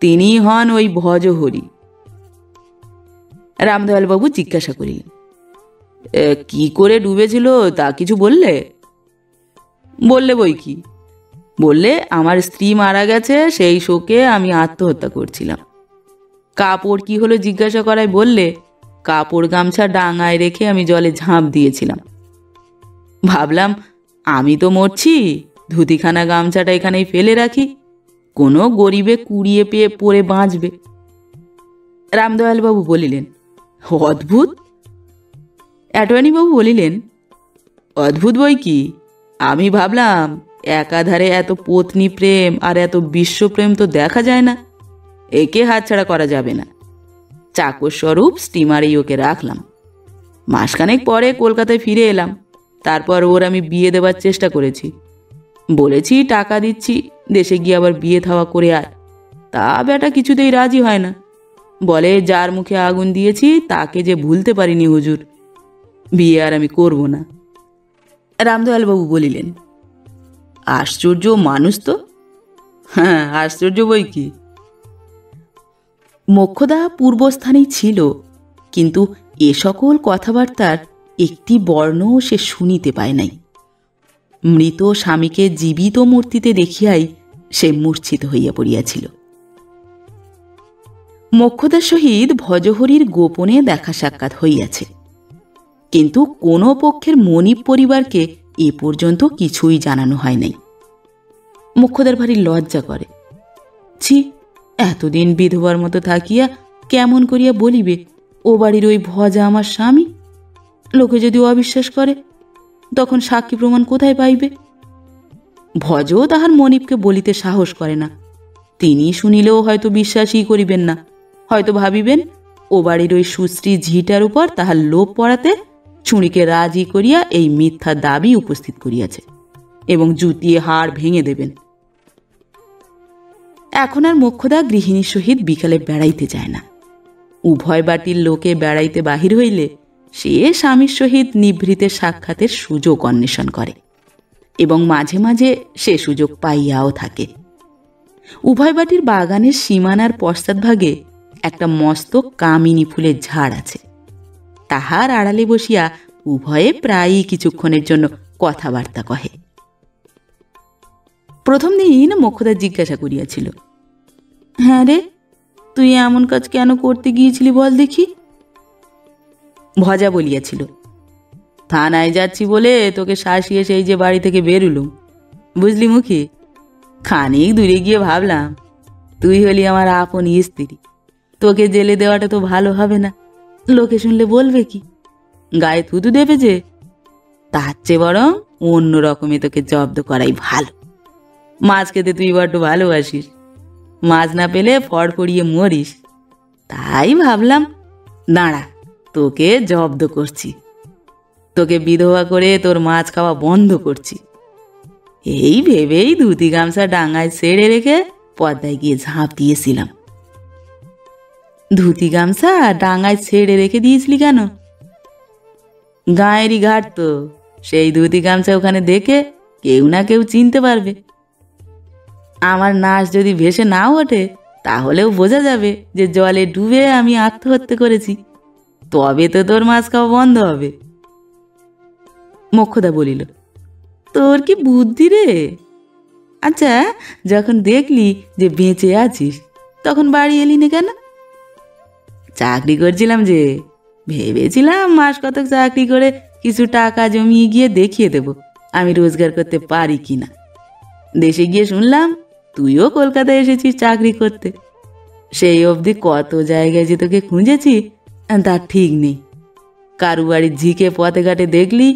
তিনি হন ওই ভজহরি। রামদয়ালবাবু জিজ্ঞাসা করিলেন, কি করে ডুবেছিল তা কিছু বললে? বললে বই কি, বললে আমার স্ত্রী মারা গেছে, সেই শোকে আমি আত্মহত্যা করছিলাম। কাপড় কি হলো জিজ্ঞাসা করায় বললে, কাপড় গামছা ডাঙায় রেখে আমি জলে ঝাঁপ দিয়েছিলাম। ভাবলাম আমি তো মরছি, ধুতিখানা গামছাটা এখানেই ফেলে রাখি, কোনো গরিবে কুড়িয়ে পেয়ে পড়ে বাঁচবে। রামদয়ালবাবু বলিলেন, অদ্ভুত। অ্যাটর্নিবাবু বলিলেন, অদ্ভুত বই কি, আমি ভাবলাম একাধারে এত পত্নী প্রেম আর এত বিশ্বপ্রেম তো দেখা যায় না, একে হাতছাড়া করা যাবে না। চাকর স্বরূপ স্টিমারেই ওকে রাখলাম। মাসখানেক পরে কলকাতায় ফিরে এলাম। তারপর ওর আমি বিয়ে দেবার চেষ্টা করেছি। বলেছি টাকা দিচ্ছি, দেশে গিয়ে আবার বিয়ে থাওয়া করে আয়। তা বেটা কিছুতেই রাজি হয় না। বলে, যার মুখে আগুন দিয়েছি তাকে যে ভুলতে পারিনি হুজুর, বিয়ে আর আমি করব না। রামদয়ালবাবু বলিলেন, আশ্চর্য মানুষ তো। হ্যাঁ, আশ্চর্য বই কি। মোক্ষদা পূর্বস্থানেই ছিল, কিন্তু এ সকল কথাবার্তার একটি বর্ণও সে শুনিতে পায় নাই। মৃত স্বামীকে জীবিত মূর্তিতে দেখিয়াই সে মূর্ছিত হইয়া পড়িয়াছিল। মোক্ষদার সহিত ভজহরির গোপনে দেখা সাক্ষাৎ হইয়াছে, কিন্তু কোনো পক্ষের মনিব পরিবারকে এ পর্যন্ত কিছুই জানানো হয় নাই। মোক্ষদার ভারী লজ্জা করে। ছি, এতদিন বিধবার মতো থাকিয়া কেমন করিয়া বলিবে ও বাড়ির ওই ভজা আমার স্বামী? লোকে যদি অবিশ্বাস করে, তখন সাক্ষী প্রমাণ কোথায় পাইবে? ভজও তাহার মনিবকে বলিতে সাহস করে না। তিনি শুনিলেও হয়তো বিশ্বাসই করিবেন না। হয়তো ভাবিবেন ও বাড়ির ওই সুশ্রী ঝিটার উপর তাহার লোভ পড়াতে ছুঁড়িকে রাজি করিয়া এই মিথ্যা দাবি উপস্থিত করিয়াছে এবং জুতিয়ে হাড় ভেঙে দেবেন। এখন আর মোক্ষদা গৃহিণীর সহিত বিকালে বেড়াইতে যায় না। উভয় বাটির লোকে বেড়াইতে বাহির হইলে সে স্বামীর সহিত নিভৃতে সাক্ষাতের সুযোগ অন্বেষণ করে এবং মাঝে মাঝে সে সুযোগ পাইয়াও থাকে। উভয় বাটির বাগানের সীমানার পশ্চাৎভাগে একটা মস্ত কামিনী ফুলের ঝাড় আছে। তাহার আড়ালে বসিয়া উভয়ে প্রায়ই কিছুক্ষণের জন্য কথাবার্তা কহে। প্রথম দিন মোক্ষদা জিজ্ঞাসা করিয়াছিল, হ্যাঁ রে, তুই এমন কাজ কেন করতে গিয়েছিলি বল দেখি? ভজা বলিয়াছিল, থানায় যাচ্ছি বলে তোকে শাসিয়ে সেই যে বাড়ি থেকে বেরুলুম, বুঝলি মুখী। খানিক দূরে গিয়ে ভাবলাম তুই হলি আমার আপন স্ত্রী, তোকে জেলে দেওয়াটা তো ভালো হবে না, লোকে শুনলে বলবে কি, গায়ে থুতু দেবে যে। তার চেয়ে বরং অন্য রকমে তোকে জব্দ করাই ভালো। মাছ খেতে তুই বড্ড ভালোবাসিস, মাছ না পেলে ফড়ফড়িয়ে মরিস, তাই ভাবলাম দাঁড়া তোকে জব্দ করছি, তোকে বিধবা করে তোর মাছ খাওয়া বন্ধ করছি। এই ভেবেই ধুতি গামছা ডাঙায় ছেড়ে রেখে পদ্মায় গিয়ে ঝাঁপ দিয়েছিলাম। ধুতি গামছা ডাঙায় ছেড়ে রেখে দিয়েছিলি কেন? গায়েরই ঘাট তো, সেই ধুতি গামছা ওখানে দেখে কেউ না কেউ চিনতে পারবে। আমার নাশ যদি ভেসে নাও ওঠে তাহলেও বোঝা যাবে যে জলে ডুবে আমি আত্মহত্যা করেছি, তবে তো তোর মাছ খাওয়া বন্ধ হবে। মোক্ষদা বলিল, তোর কি বুদ্ধি রে! আচ্ছা, যখন দেখলি যে বেঁচে আছিস তখন বাড়ি এলি না কেন? চাকরি করছিলাম যে, ভেবেছিলাম মাস কতক চাকরি করে কিছু টাকা জমিয়ে গিয়ে দেখিয়ে দেব আমি রোজগার করতে পারি কিনা। দেশে গিয়ে শুনলাম তুইও কলকাতায় এসেছিস চাকরি করতে। সেই অবধি কত জায়গায় যে তোকে খুঁজেছি তার ঠিক নেই। কারু বাড়ির ঝিকে পথে ঘাটে দেখলি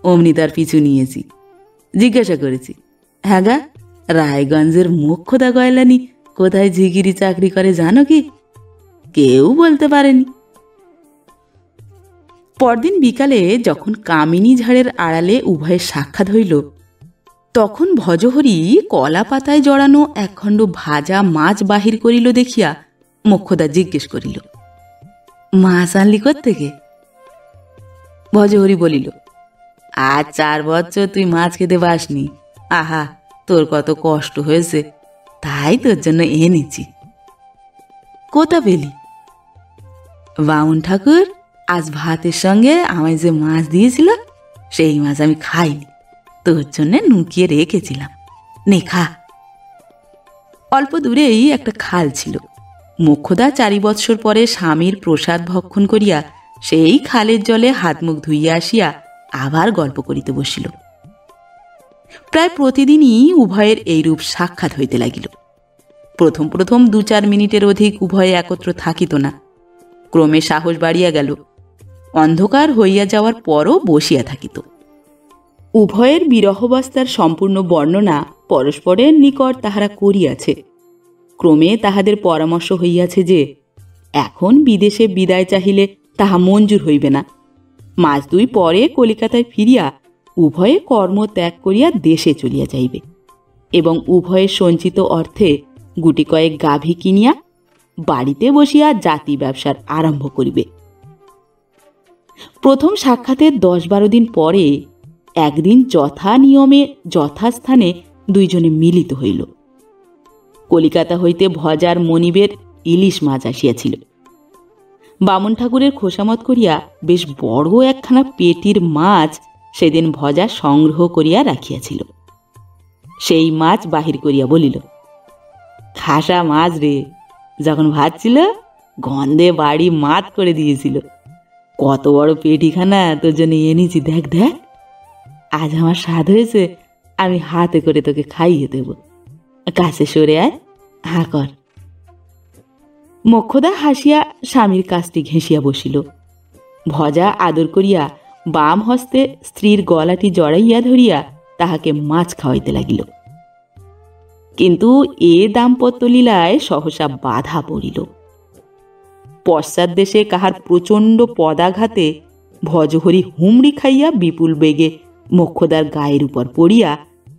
অমনি তার পিছু নিয়েছি। জিজ্ঞাসা করেছি, হ্যাঁ গা, রায়গঞ্জের মোক্ষদা গয়লানি কোথায় ঝিগিরি চাকরি করে জানো কি? কেউ বলতে পারেনি। পরদিন বিকালে যখন কামিনী ঝাড়ের আড়ালে উভয়ের সাক্ষাৎ হইল, তখন ভজহরি কলা পাতায় জড়ানো একখণ্ড ভাজা মাছ বাহির করিল দেখিয়া মোক্ষদা জিজ্ঞেস করিল, মাছ আনলি কোত্থেকে? ভজহরি বলিল, আজ 4 বছর তুই মাছ খেতে পাসনি, আহা তোর কত কষ্ট হয়েছে, তাই তোর জন্য এনেছি। কোথা পেলি? বামুন ঠাকুর আজ ভাতের সঙ্গে আমায় যে মাছ দিয়েছিল সেই মাছ আমি খাইনি, তোর জন্য নুকিয়ে রেখেছিলাম, নে খা। অল্প দূরেই একটা খাল ছিল। মোক্ষদা 4 বৎসর পরে স্বামীর প্রসাদ ভক্ষণ করিয়া সেই খালের জলে হাত মুখ ধুইয়া আসিয়া আবার গল্প করিতে বসিল। প্রায় প্রতিদিনই উভয়ের এইরূপ সাক্ষাৎ হইতে লাগিল। প্রথম প্রথম 2-4 মিনিটের অধিক উভয়ে একত্র থাকিত না, ক্রমে সাহস বাড়িয়া গেল। অন্ধকার হইয়া যাওয়ার পরও বসিয়া থাকিত। উভয়ের বিরহাবস্থার সম্পূর্ণ বর্ণনা পরস্পরের নিকট তাহারা করিয়াছে। ক্রমে তাহাদের পরামর্শ হইয়াছে যে এখন বিদেশে বিদায় চাহিলে তাহা মঞ্জুর হইবে না। মাস 2 পরে কলিকাতায় ফিরিয়া উভয়ে কর্ম ত্যাগ করিয়া দেশে চলিয়া যাইবে এবং উভয়ের সঞ্চিত অর্থে গুটি কয়েক গাভী কিনিয়া বাড়িতে বসিয়া জাতি ব্যবসার আরম্ভ করিবে। প্রথম সাক্ষাতের 10-12 দিন পরে একদিন যথা নিয়মে যথাস্থানে দুইজনে মিলিত হইল। কলিকাতা হইতে ভজার মনিবের ইলিশ মাছ আসিয়াছিল। বামুন ঠাকুরের খোসামত করিয়া বেশ বড় একখানা পেটির মাছ সেদিন ভজা সংগ্রহ করিয়া রাখিয়াছিল। সেই মাছ বাহির করিয়া বলিল, খাসা মাছ রে, যখন ভাজছিল গন্ধে বাড়ি মাত করে দিয়েছিল। কত বড় পেটিখানা তোর জন্য এনেছি, দেখ দেখ, আজ আমার স্বাদ হয়েছে, আমি হাতে করে তোকে খাইয়ে দেব, কাছে সরে আয়, হা কর। মোক্ষদা হাসিয়া স্বামীর কাছটি ঘেঁষিয়া বসিল। ভজা আদর করিয়া বাম হস্তে স্ত্রীর গলাটি জড়াইয়া ধরিয়া তাহাকে মাছ খাওয়াইতে লাগিল। কিন্তু এ দাম্পত্য লীলায় সহসা বাধা পড়িল। পশ্চাৎ দেশে কাহার প্রচণ্ড পদাঘাতে ভজহরি হুমড়ি খাইয়া বিপুল বেগে মোক্ষদার গায়ের উপর পড়িয়া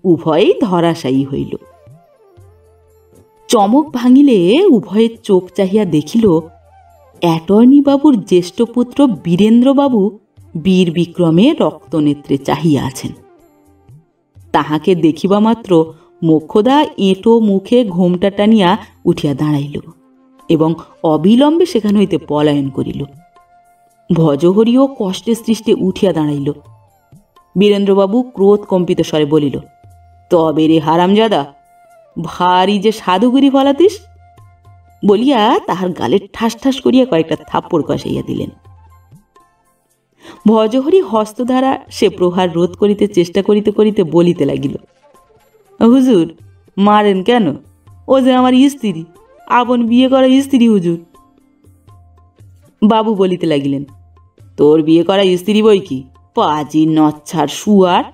উভয়েই ধরাশায়ী হইল। চমক ভাঙিলে উভয়ের চোখ চাহিয়া দেখিল অ্যাটর্নি বাবুর জ্যেষ্ঠ পুত্র বীরেন্দ্রবাবু বীর বিক্রমে রক্তনেত্রে চাহিয়া আছেন। তাহাকে দেখিবা মাত্র মোক্ষদা এঁটো মুখে ঘোমটা টানিয়া উঠিয়া দাঁড়াইল এবং অবিলম্বে সেখান হইতে পলায়ন করিল। ভজহরিও কষ্টে সৃষ্টে উঠিয়া দাঁড়াইল। বীরেন্দ্রবাবু ক্রোধ কম্পিত স্বরে বলিল, তবে রে হারামজাদা, ভারী যে সাধুগুরি ফলাতিস বলিয়া তাহার গালে ঠাস ঠাস করিয়া কয়েকটা থাপ্পড় কষাইয়া দিলেন। ভজহরি হস্তধারা সে প্রহার রোধ করিতে চেষ্টা করিতে করিতে বলিতে লাগিল, হুজুর মারেন কেন? ও যে আমার স্ত্রী, আপন বিয়ে করা স্ত্রী হুজুর। বাবু বলিতে লাগিলেন, তোর বিয়ে করা স্ত্রী বই কি, পাজি নচ্ছার শুয়ার,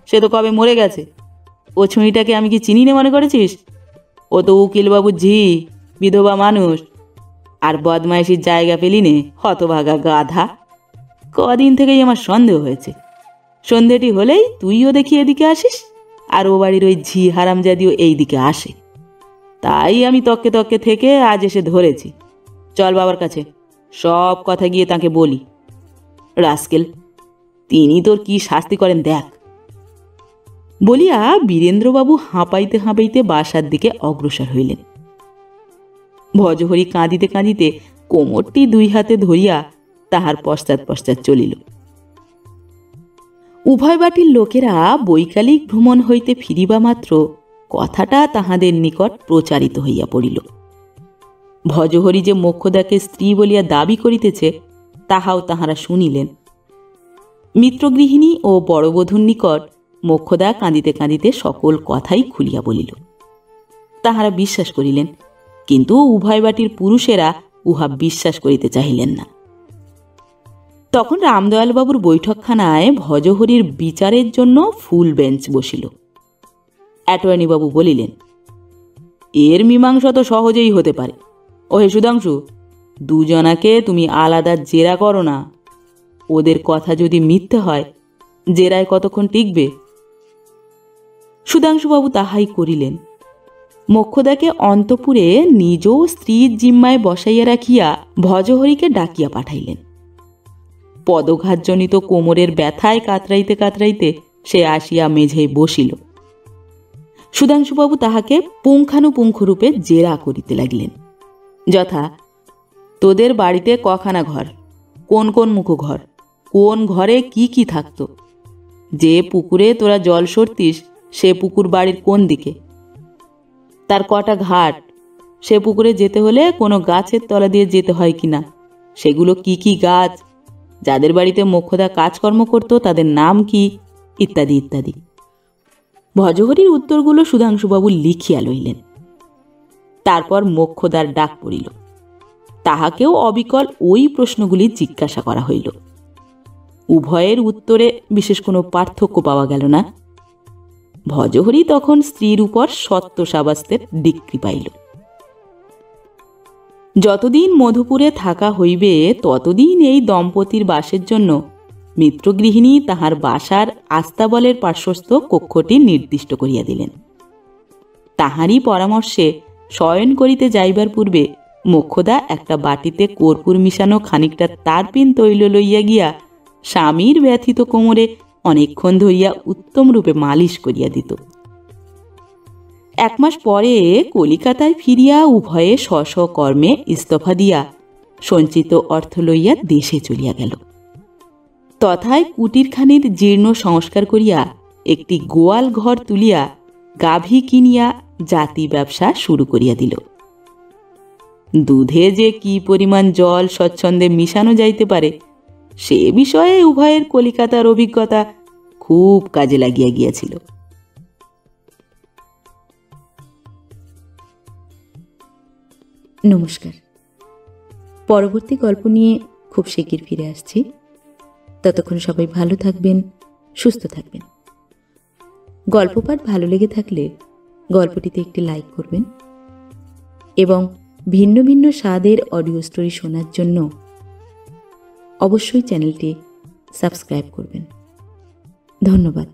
সে তো কবে মরে গেছে। ও ছুঁইটাকে আমি কি চিনি না মনে করেছিস? ও তো উকিলবাবুর ঝি, বিধবা মানুষ। আর বদমাইশির জায়গা পেলি নে, হতভাগা গাধা। কদিন থেকেই আমার সন্দেহ হয়েছে। সন্ধ্যেটি হলেই তুইও দেখি এদিকে আসিস, আর ও বাড়ির ওই ঝি হারামজাদিও এই দিকে আসে। তাই আমি তককে তককে থেকে আজ এসে ধরেছি। চল বাবার কাছে, সব কথা গিয়ে তাকে বলি। রাস্কেল, তিনি তোর কি শাস্তি করেন দেখ। বলিয়া বীরেন্দ্রবাবু হাঁপাইতে হাঁপাইতে বাসার দিকে অগ্রসর হইলেন। ভজহরি কাঁদিতে কাঁদিতে কোমরটি দুই হাতে ধরিয়া তাহার পশ্চাৎ পশ্চাৎ চলিল। উভয় বাটির লোকেরা বৈকালিক ভ্রমণ হইতে ফিরিবা মাত্র কথাটা তাহাদের নিকট প্রচারিত হইয়া পড়িল। ভজহরি যে মোক্ষদাকে স্ত্রী বলিয়া দাবি করিতেছে তাহাও তাহারা শুনিলেন। মিত্রগৃহিণী ও বড়বধূর নিকট মোক্ষদা কাঁদিতে কাঁদিতে সকল কথাই খুলিয়া বলিল। তাহারা বিশ্বাস করিলেন, কিন্তু উভয় বাটির পুরুষেরা উহা বিশ্বাস করিতে চাহিলেন না। তখন রামদয়ালবাবুর বৈঠকখানায় ভজহরির বিচারের জন্য ফুল বেঞ্চ বসিল। অ্যাটর্নিবাবু বলিলেন, এর মীমাংসা তো সহজেই হতে পারে। ওহে সুধাংশু, দুজনাকে তুমি আলাদা জেরা করো না। ওদের কথা যদি মিথ্যে হয়, জেরায় কতক্ষণ টিকবে? সুধাংশুবাবু তাহাই করিলেন। মোক্ষদাকে অন্তপুরে নিজ স্ত্রীর জিম্মায় বসাইয়া রাখিয়া ভজহরিকে ডাকিয়া পাঠাইলেন। পদঘাতজনিত কোমরের ব্যথায় কাতরাইতে কাতরাইতে সে আসিয়া মেঝেয় বসিল। সুধাংশুবাবু তাহাকে পুঙ্খানুপুঙ্খরূপে জেরা করিতে লাগিলেন। যথা, তোদের বাড়িতে কখানা ঘর, কোন কোন মুখো ঘর, কোন ঘরে কি কি থাকত, যে পুকুরে তোরা জল সরতিস সে পুকুর বাড়ির কোন দিকে, তার কটা ঘাট, সে পুকুরে যেতে হলে কোনো গাছের তলা দিয়ে যেতে হয় কিনা, সেগুলো কি কি গাছ, যাদের বাড়িতে মোক্ষদা কাজকর্ম করত তাদের নাম কি, ইত্যাদি ইত্যাদি। ভজহরির উত্তরগুলো সুধাংশুবাবু লিখিয়া লইলেন। তারপর মোক্ষদার ডাক পড়িল। তাহাকেও অবিকল ওই প্রশ্নগুলি জিজ্ঞাসা করা হইল। উভয়ের উত্তরে বিশেষ কোনো পার্থক্য পাওয়া গেল না। ভজহরি তখন স্ত্রীর উপর সত্য সাবাস্তের ডিক্রি পাইল। যতদিন মধুপুরে থাকা হইবে ততদিন এই দম্পতির বাসের জন্য মিত্রগৃহিণী তাহার বাসার আস্তাবলের পার্শ্বস্থ কক্ষটি নির্দিষ্ট করিয়া দিলেন। তাহারই পরামর্শে শয়ন করিতে যাইবার পূর্বে মোক্ষদা একটা বাটিতে কর্পূর মিশানো খানিকটা তারপিন তৈল লইয়া গিয়া স্বামীর ব্যথিত কোমরে অনেকক্ষণ ধরিয়া উত্তম রূপে মালিশ করিয়া দিত। 1 মাস পরে কলিকাতায় ফিরিয়া উভয়ে স্ব কর্মে ইস্তফা দিয়া সঞ্চিত অর্থ লইয়া দেশে চলিয়া গেল। তথায় কুটিরখানির জীর্ণ সংস্কার করিয়া একটি গোয়াল ঘর তুলিয়া গাভী কিনিয়া জাতি ব্যবসা শুরু করিয়া দিল। দুধে যে কি পরিমাণ জল স্বচ্ছন্দে মিশানো যাইতে পারে সে বিষয়ে উভয়ের কলিকাতার অভিজ্ঞতা খুব কাজে লাগিয়া গিয়াছিল। নমস্কার। পরবর্তী গল্প নিয়ে খুব শিগগির ফিরে আসছি। ততক্ষণ সবাই ভালো থাকবেন, সুস্থ থাকবেন। গল্প পাঠ ভালো লেগে থাকলে গল্পটিতে একটি লাইক করবেন এবং ভিন্ন ভিন্ন স্বাদের অডিও স্টোরি শোনার জন্য অবশ্যই চ্যানেলটি সাবস্ক্রাইব করবেন। ধন্যবাদ।